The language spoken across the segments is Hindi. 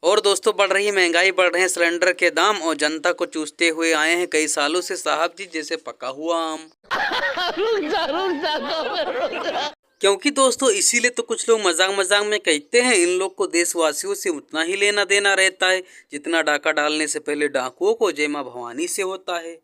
और दोस्तों, बढ़ रही महंगाई, बढ़ रहे हैं सिलेंडर के दाम और जनता को चूसते हुए आए हैं कई सालों से साहब जी जैसे पका हुआ आम। क्योंकि दोस्तों इसीलिए तो कुछ लोग मजाक मजाक में कहते हैं इन लोग को देशवासियों से उतना ही लेना देना रहता है जितना डाका डालने से पहले डाकुओं को जय मां भवानी से होता है।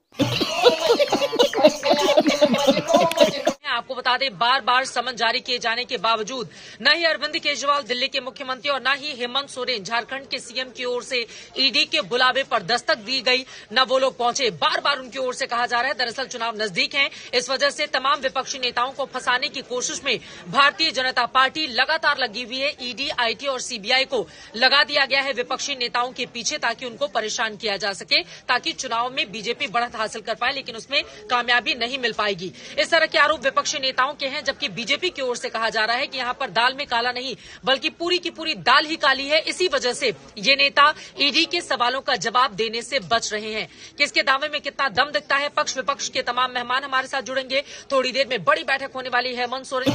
आपको बता दें, बार बार समन जारी किए जाने के बावजूद न ही अरविंद केजरीवाल दिल्ली के मुख्यमंत्री और न ही हेमंत सोरेन झारखंड के सीएम की ओर से ईडी के बुलावे पर दस्तक दी गई, न वो लोग पहुंचे। बार बार उनकी ओर से कहा जा रहा है दरअसल चुनाव नजदीक हैं, इस वजह से तमाम विपक्षी नेताओं को फंसाने की कोशिश में भारतीय जनता पार्टी लगातार लगी हुई है। ईडी, आईटी और सीबीआई को लगा दिया गया है विपक्षी नेताओं के पीछे ताकि उनको परेशान किया जा सके, ताकि चुनाव में बीजेपी बढ़त हासिल कर पाए, लेकिन उसमें कामयाबी नहीं मिल पाएगी। इस तरह के आरोप विपक्षी नेताओं के हैं, जबकि बीजेपी की ओर से कहा जा रहा है कि यहाँ पर दाल में काला नहीं बल्कि पूरी की पूरी दाल ही काली है। इसी वजह से ये नेता ईडी के सवालों का जवाब देने से बच रहे हैं। किसके दावे में कितना दम दिखता है, पक्ष विपक्ष के तमाम मेहमान हमारे साथ जुड़ेंगे। थोड़ी देर में बड़ी बैठक होने वाली है हेमंत सोरेन।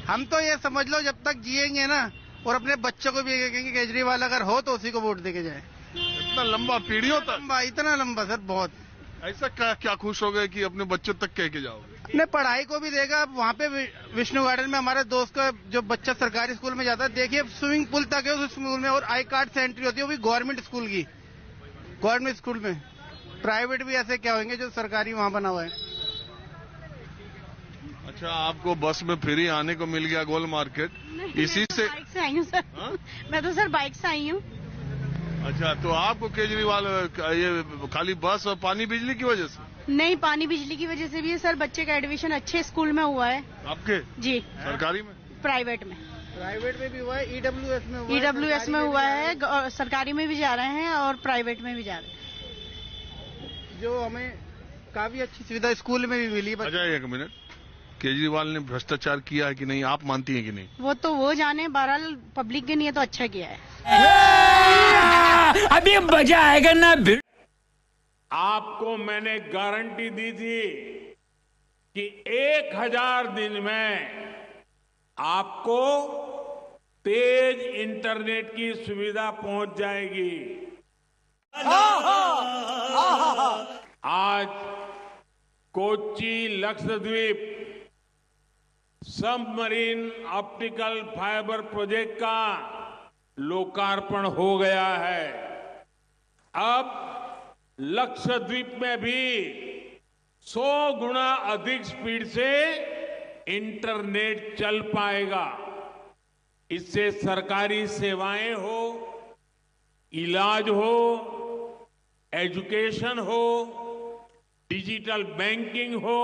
हम तो ये समझ लो जब तक जिएंगे ना और अपने बच्चों को भी कहेंगे केजरीवाल अगर हो तो उसी को वोट देके जाए। इतना लंबा पीढ़ियों तक, इतना लंबा सर, बहुत ऐसा क्या खुश हो गए कि अपने बच्चों तक कह के जाओगे? अपने पढ़ाई को भी देगा। वहाँ पे विष्णु गार्डन में हमारे दोस्त का जो बच्चा सरकारी स्कूल में जाता है, देखिए स्विमिंग पूल तक है उस स्कूल में, और आई कार्ड से एंट्री होती है, वो भी गवर्नमेंट स्कूल की, गवर्नमेंट स्कूल में। प्राइवेट भी ऐसे क्या होंगे जो सरकारी वहाँ बना हुआ है। अच्छा, आपको बस में फ्री आने को मिल गया गोल मार्केट, इसी से? बाइक से आई हूँ सर। हा? मैं तो सर बाइक से आई हूँ। अच्छा, तो आपको केजरीवाल ये खाली बस और पानी बिजली की वजह से? नहीं, पानी बिजली की वजह से भी है सर। बच्चे का एडमिशन अच्छे स्कूल में हुआ है। आपके? जी। सरकारी में? प्राइवेट में। प्राइवेट में भी हुआ है, ईडब्ल्यूएस में हुआ है। ईडब्ल्यूएस में हुआ है, सरकारी में भी जा रहे हैं और प्राइवेट में भी जा रहे हैं, जो हमें काफी अच्छी सुविधा स्कूल में भी मिली। अच्छा, एक मिनट, केजरीवाल ने भ्रष्टाचार किया है कि नहीं, आप मानती हैं कि नहीं? वो तो वो जाने, बहरहाल पब्लिक के लिए तो अच्छा किया है। अभी मजा आएगा ना। आपको मैंने गारंटी दी थी कि 1000 दिन में आपको तेज इंटरनेट की सुविधा पहुंच जाएगी। आज Kochi Lakshadweep submarine optical fibre project का लोकार्पण हो गया है। अब लक्षद्वीप में भी 100 गुना अधिक स्पीड से इंटरनेट चल पाएगा। इससे सरकारी सेवाएं हो, इलाज हो, एजुकेशन हो, डिजिटल बैंकिंग हो,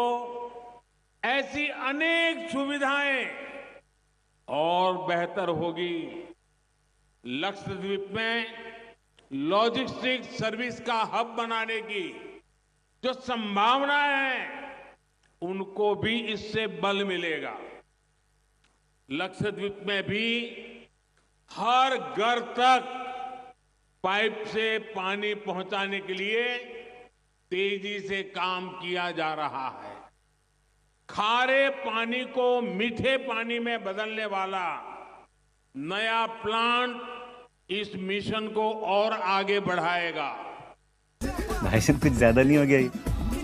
ऐसी अनेक सुविधाएं और बेहतर होगी। लक्षद्वीप में लॉजिस्टिक्स सर्विस का हब बनाने की जो संभावनाएं हैं, उनको भी इससे बल मिलेगा। लक्षद्वीप में भी हर घर तक पाइप से पानी पहुंचाने के लिए तेजी से काम किया जा रहा है। खारे पानी को मीठे पानी में बदलने वाला नया प्लांट इस मिशन को और आगे बढ़ाएगा। भाई साहब, कुछ ज्यादा नहीं हो गया ये?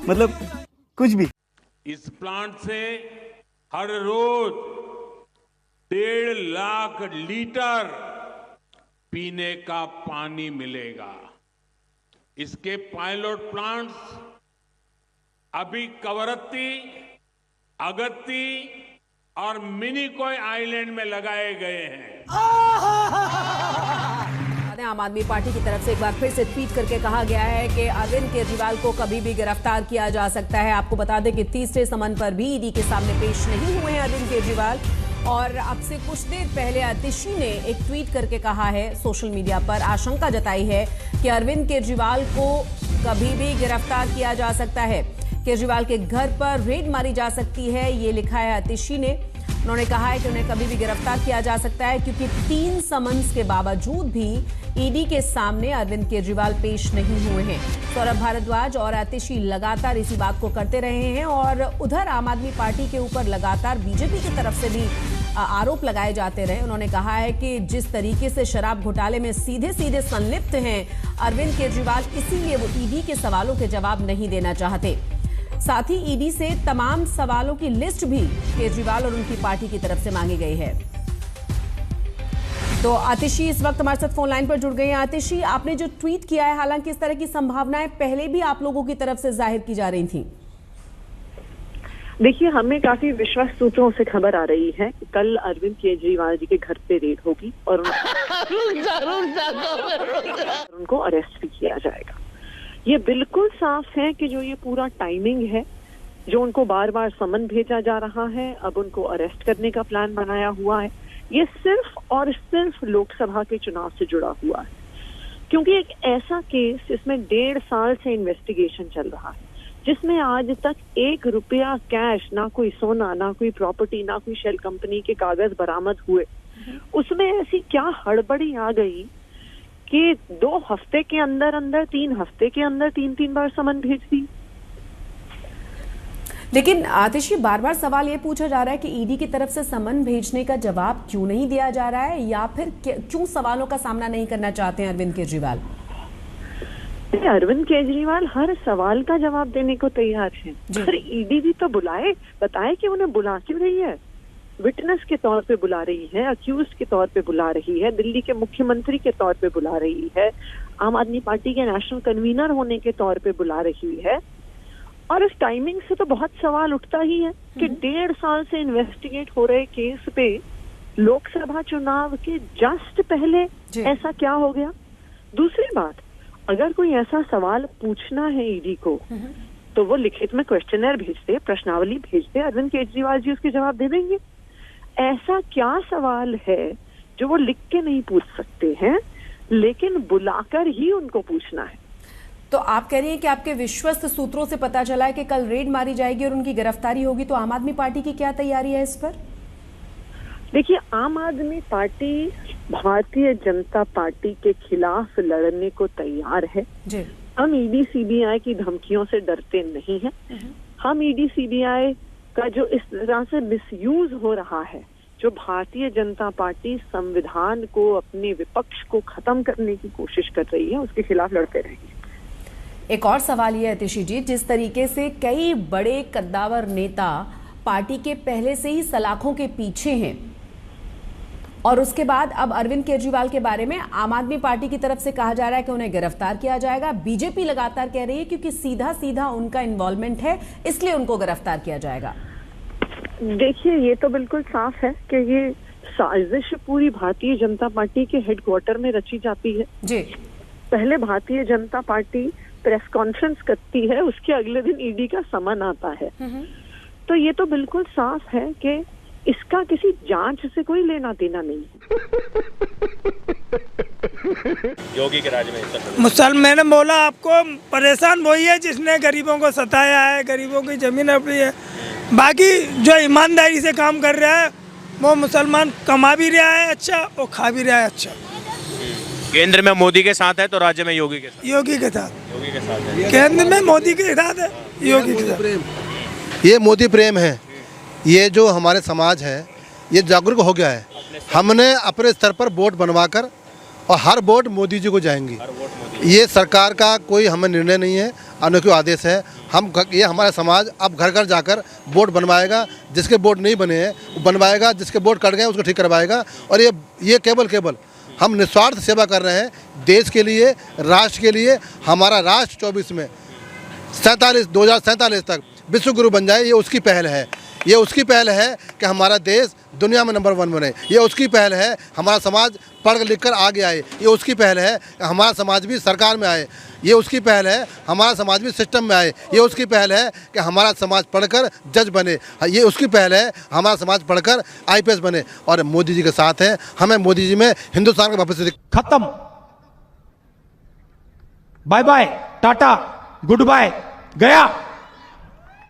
मतलब कुछ भी। इस प्लांट से हर रोज 1.5 लाख लीटर पीने का पानी मिलेगा। इसके पायलट प्लांट्स अभी कवरत्ती, अगत्ती और मिनिकॉय आइलैंड में लगाए गए हैं। आम आदमी पार्टी की तरफ से एक बार फिर से ट्वीट करके कहा गया है कि अरविंद केजरीवाल को कभी भी गिरफ्तार किया जा सकता है। आपको बता दें कि तीसरे समन पर भी ईडी के सामने पेश नहीं हुए हैं अरविंद केजरीवाल। और अब से कुछ देर पहले आतिशी ने एक ट्वीट करके कहा है, सोशल मीडिया पर आशंका जताई है कि अरविंद केजरीवाल को कभी भी गिरफ्तार किया जा सकता है। केजरीवाल के घर पर रेड मारी जा सकती है, ये लिखा है आतिशी ने। उन्होंने कहा है कि उन्हें कभी भी गिरफ्तार किया जा सकता है क्योंकि 3 समन्स के बावजूद भी ईडी के सामने अरविंद केजरीवाल पेश नहीं हुए हैं। सौरभ भारद्वाज और आतिशी लगातार इसी बात को करते रहे हैं और उधर आम आदमी पार्टी के ऊपर लगातार बीजेपी की तरफ से भी आरोप लगाए जाते रहे। उन्होंने कहा है कि जिस तरीके से शराब घोटाले में सीधे सीधे संलिप्त हैं अरविंद केजरीवाल, इसीलिए वो ईडी के सवालों के जवाब नहीं देना चाहते। साथ ही ईडी से तमाम सवालों की लिस्ट भी केजरीवाल और उनकी पार्टी की तरफ से मांगी गई है। तो आतिशी इस वक्त हमारे साथ फोन लाइन पर जुड़ गई हैं। आतिशी, आपने जो ट्वीट किया है, हालांकि इस तरह की संभावनाएं पहले भी आप लोगों की तरफ से जाहिर की जा रही थी। देखिए, हमें काफी विश्वास सूत्रों से खबर आ रही है कि कल अरविंद केजरीवाल जी के घर पे रेड होगी और उनको अरेस्ट भी किया जाएगा। ये बिल्कुल साफ है कि जो ये पूरा टाइमिंग है, जो उनको बार बार समन भेजा जा रहा है, अब उनको अरेस्ट करने का प्लान बनाया हुआ है, ये सिर्फ और सिर्फ लोकसभा के चुनाव से जुड़ा हुआ है। क्योंकि एक ऐसा केस जिसमें 1.5 साल से इन्वेस्टिगेशन चल रहा है, जिसमें आज तक 1 रुपया कैश, ना कोई सोना, ना कोई प्रॉपर्टी, ना कोई शेल कंपनी के कागज बरामद हुए, उसमें ऐसी क्या हड़बड़ी आ गई कि 2 हफ्ते के अंदर 3 हफ्ते के अंदर 3 बार समन भेज दी। लेकिन आतिशी, बार बार सवाल ये पूछा जा रहा है कि ईडी की तरफ से समन भेजने का जवाब क्यों नहीं दिया जा रहा है, या फिर क्यों सवालों का सामना नहीं करना चाहते हैं अरविंद केजरीवाल? अरविंद केजरीवाल हर सवाल का जवाब देने को तैयार है। पर ईडी भी तो बताए कि उन्हें बुला क्यों रही है। विटनेस के तौर पे बुला रही है, अक्यूज्ड के तौर पे बुला रही है, दिल्ली के मुख्यमंत्री के तौर पे बुला रही है, आम आदमी पार्टी के नेशनल कन्वीनर होने के तौर पे बुला रही है। और इस टाइमिंग से तो बहुत सवाल उठता ही है कि 1.5 साल से इन्वेस्टिगेट हो रहे केस पे लोकसभा चुनाव के जस्ट पहले ऐसा क्या हो गया। दूसरी बात, अगर कोई ऐसा सवाल पूछना है ईडी को, तो वो लिखित में क्वेश्चनर भेजते, प्रश्नावली भेजते, अरविंद केजरीवाल जी उसके जवाब दे देंगे। ऐसा क्या सवाल है जो वो लिख के नहीं पूछ सकते हैं, लेकिन बुलाकर ही उनको पूछना है? तो आप कह रही हैं कि आपके विश्वस्त सूत्रों से पता चला है कि कल रेड मारी जाएगी और उनकी गिरफ्तारी होगी, तो आम आदमी पार्टी की क्या तैयारी है इस पर? देखिए, आम आदमी पार्टी भारतीय जनता पार्टी के खिलाफ लड़ने को तैयार है जी। हम ईडी सीबीआई की धमकियों से डरते नहीं हैं। हम ईडी सीबीआई का जो इस तरह से मिसयूज हो रहा है, जो भारतीय जनता पार्टी संविधान को, अपने विपक्ष को खत्म करने की कोशिश कर रही है, उसके खिलाफ लड़ते रहेंगे। एक और सवाल ये है आतिशी जी, जिस तरीके से कई बड़े कद्दावर नेता पार्टी के पहले से ही सलाखों के पीछे हैं, और उसके बाद अब अरविंद केजरीवाल के बारे में आम आदमी पार्टी की तरफ से कहा जा रहा है कि उन्हें गिरफ्तार किया जाएगा। बीजेपी लगातार कह रही है क्योंकि सीधा सीधा उनका इन्वॉल्वमेंट है, इसलिए उनको गिरफ्तार किया जाएगा। देखिए, ये तो बिल्कुल साफ है कि ये साजिश पूरी भारतीय जनता पार्टी के हेडक्वार्टर में रची जाती है जी। पहले Bharatiya Janata party press conference करती है, उसके अगले दिन ईडी का समन आता है। तो ये तो बिल्कुल साफ है कि इसका किसी जांच से कोई लेना देना नहीं है। योगी के राज में मुसलमान, मैंने बोला आपको, परेशान वही है जिसने गरीबों को सताया है, गरीबों की जमीन अपनी है। बाकी जो ईमानदारी से काम कर रहा है वो मुसलमान कमा भी रहा है अच्छा और खा भी रहा है अच्छा। केंद्र में मोदी के साथ है तो राज्य में योगी के साथ है। योगी के साथ है। केंद्र में मोदी के साथ है, योगी के साथ। ये मोदी प्रेम है। ये जो हमारे समाज है ये जागरूक हो गया है। हमने अपने स्तर पर वोट बनवाकर, और हर वोट मोदी जी को जाएंगी। ये सरकार का कोई हमें निर्णय नहीं है, अनोखा आदेश है। ये हमारा समाज अब घर घर जाकर वोट बनवाएगा। जिसके वोट नहीं बने हैं वो बनवाएगा, जिसके वोट कट गए उसको ठीक करवाएगा। और ये केवल हम निस्वार्थ सेवा कर रहे हैं देश के लिए, राष्ट्र के लिए। हमारा राष्ट्र 2047 तक विश्व गुरु बन जाए, ये उसकी पहल है। ये उसकी पहल है कि हमारा देश दुनिया में नंबर 1 बने। ये उसकी पहल है हमारा समाज पढ़ लिख कर आगे आए। ये उसकी पहल है हमारा समाज भी सरकार में आए। ये उसकी पहल है हमारा समाज भी सिस्टम में आए। ये उसकी पहल है कि हमारा समाज पढ़कर जज बने। ये उसकी पहल है हमारा समाज पढ़कर IPS बने। और मोदी जी के साथ हैं। हमें मोदी जी में हिंदुस्तान का भविष्य खत्म। Bye bye, tata, goodbye, गया।